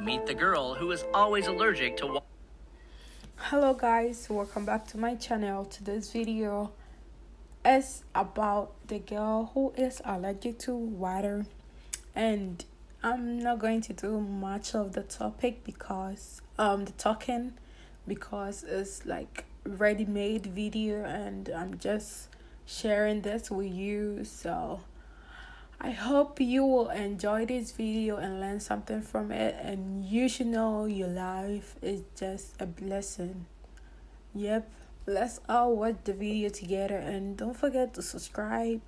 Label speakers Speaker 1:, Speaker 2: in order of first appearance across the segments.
Speaker 1: Meet the girl who is always allergic to water.
Speaker 2: Hello guys, welcome back to my channel. Today's video is about the girl who is allergic to water, and I'm not going to do much of the topic because the talking because it's like ready-made video and I'm just sharing this with you. So I hope you will enjoy this video and learn something from it, and you should know your life is just a blessing. Yep, let's all watch the video together, and don't forget to subscribe,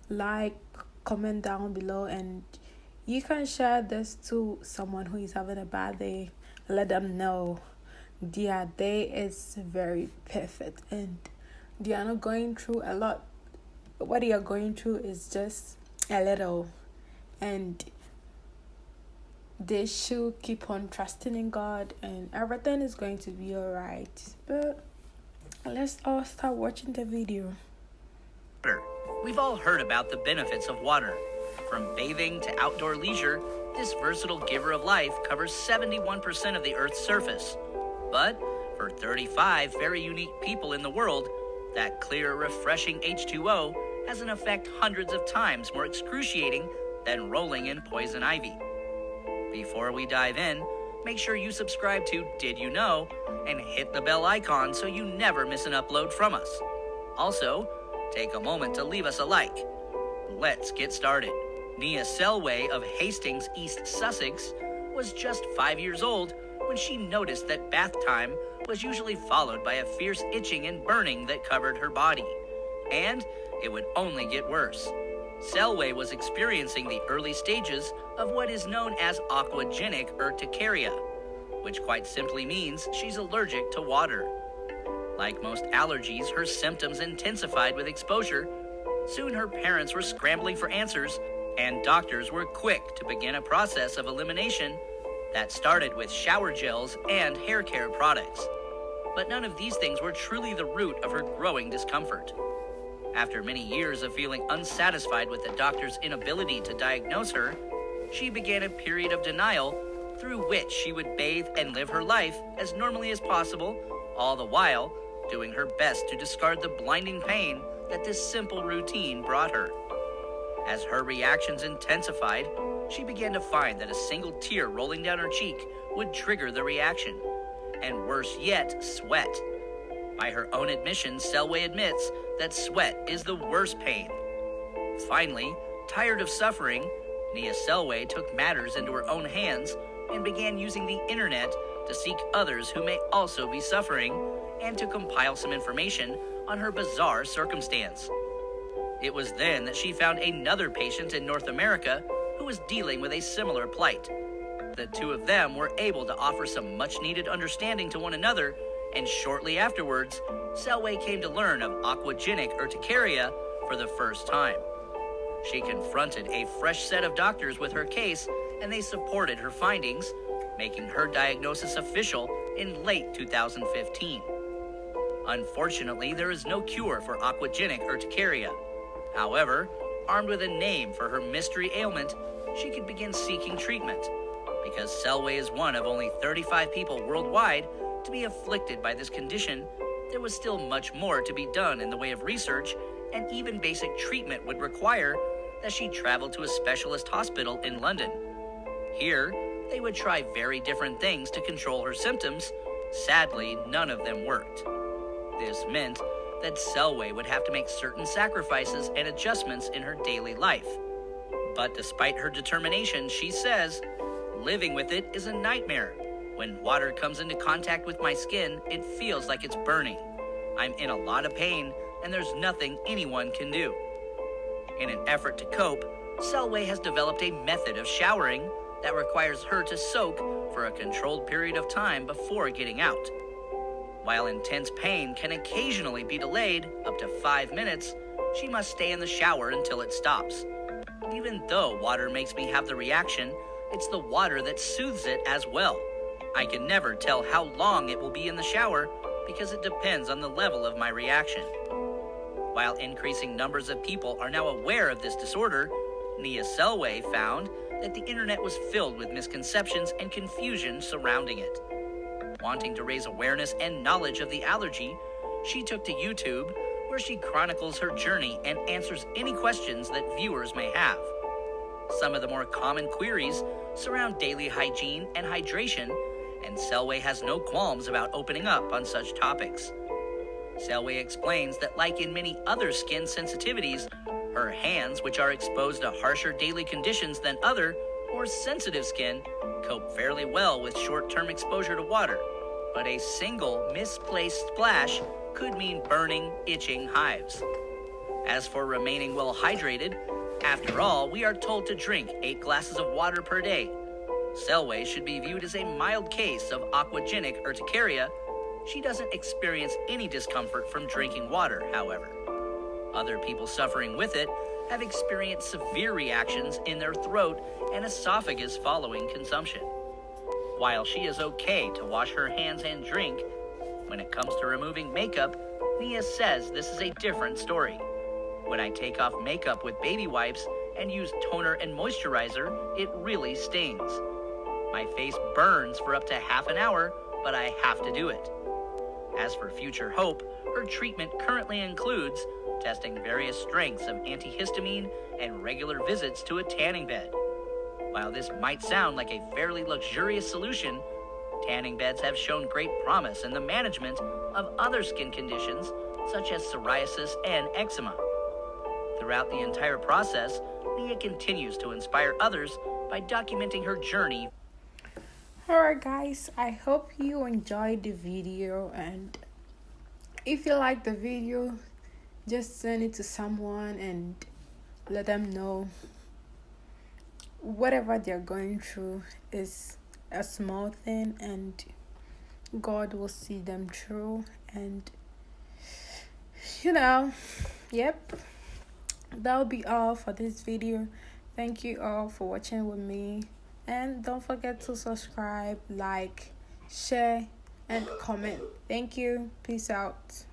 Speaker 2: like, comment down below, and you can share this to someone who is having a bad day. Let them know their day is very perfect and they are not going through a lot. What they are going through is just a little, and they should keep on trusting in God and everything is going to be alright. But let's all start watching the video.
Speaker 1: We've all heard about the benefits of water. From bathing to outdoor leisure, this versatile giver of life covers 71% of the Earth's surface. But for 35 very unique people in the world, that clear, refreshing H2O has an effect hundreds of times more excruciating than rolling in poison ivy. Before we dive in, make sure you subscribe to Did You Know and hit the bell icon so you never miss an upload from us. Also, take a moment to leave us a like. Let's get started. Nia Selway of Hastings, East Sussex, was just 5 years old when she noticed that bath time was usually followed by a fierce itching and burning that covered her body. And it would only get worse. Selway was experiencing the early stages of what is known as aquagenic urticaria, which quite simply means she's allergic to water. Like most allergies, her symptoms intensified with exposure. Soon her parents were scrambling for answers, and doctors were quick to begin a process of elimination that started with shower gels and hair care products. But none of these things were truly the root of her growing discomfort. After many years of feeling unsatisfied with the doctor's inability to diagnose her, she began a period of denial through which she would bathe and live her life as normally as possible, all the while doing her best to discard the blinding pain that this simple routine brought her. As her reactions intensified, she began to find that a single tear rolling down her cheek would trigger the reaction, and worse yet, sweat. By her own admission, Selway admits that sweat is the worst pain. Finally, tired of suffering, Nia Selway took matters into her own hands and began using the internet to seek others who may also be suffering and to compile some information on her bizarre circumstance. It was then that she found another patient in North America who was dealing with a similar plight. The two of them were able to offer some much-needed understanding to one another, and shortly afterwards, Selway came to learn of aquagenic urticaria for the first time. She confronted a fresh set of doctors with her case, and they supported her findings, making her diagnosis official in late 2015. Unfortunately, there is no cure for aquagenic urticaria. However, armed with a name for her mystery ailment, she could begin seeking treatment. Because Selway is one of only 35 people worldwide to be afflicted by this condition, there was still much more to be done in the way of research, and even basic treatment would require that she travel to a specialist hospital in London. Here, they would try very different things to control her symptoms. Sadly, none of them worked. This meant that Selway would have to make certain sacrifices and adjustments in her daily life. But despite her determination, she says, "Living with it is a nightmare. When water comes into contact with my skin, it feels like it's burning. I'm in a lot of pain, and there's nothing anyone can do." In an effort to cope, Selway has developed a method of showering that requires her to soak for a controlled period of time before getting out. While intense pain can occasionally be delayed up to 5 minutes, she must stay in the shower until it stops. Even though water makes me have the reaction, it's the water that soothes it as well. I can never tell how long it will be in the shower because it depends on the level of my reaction. While increasing numbers of people are now aware of this disorder, Nia Selway found that the internet was filled with misconceptions and confusion surrounding it. Wanting to raise awareness and knowledge of the allergy, she took to YouTube, where she chronicles her journey and answers any questions that viewers may have. Some of the more common queries surround daily hygiene and hydration, and Selway has no qualms about opening up on such topics. Selway explains that, like in many other skin sensitivities, her hands, which are exposed to harsher daily conditions than other, more sensitive skin, cope fairly well with short-term exposure to water, but a single misplaced splash could mean burning, itching hives. As for remaining well hydrated, after all, we are told to drink 8 glasses of water per day. Selway should be viewed as a mild case of aquagenic urticaria. She doesn't experience any discomfort from drinking water, however. Other people suffering with it have experienced severe reactions in their throat and esophagus following consumption. While she is okay to wash her hands and drink, when it comes to removing makeup, Nia says this is a different story. When I take off makeup with baby wipes and use toner and moisturizer, it really stings. My face burns for up to half an hour, but I have to do it. As for future hope, her treatment currently includes testing various strengths of antihistamine and regular visits to a tanning bed. While this might sound like a fairly luxurious solution, tanning beds have shown great promise in the management of other skin conditions such as psoriasis and eczema. Throughout the entire process, Nia continues to inspire others by documenting her journey.
Speaker 2: Alright guys, I hope you enjoyed the video, and if you like the video, just send it to someone and let them know whatever they're going through is a small thing and God will see them through. And yep, that'll be all for this video. Thank you all for watching with me, and don't forget to subscribe, like, share and comment. Thank you. Peace out.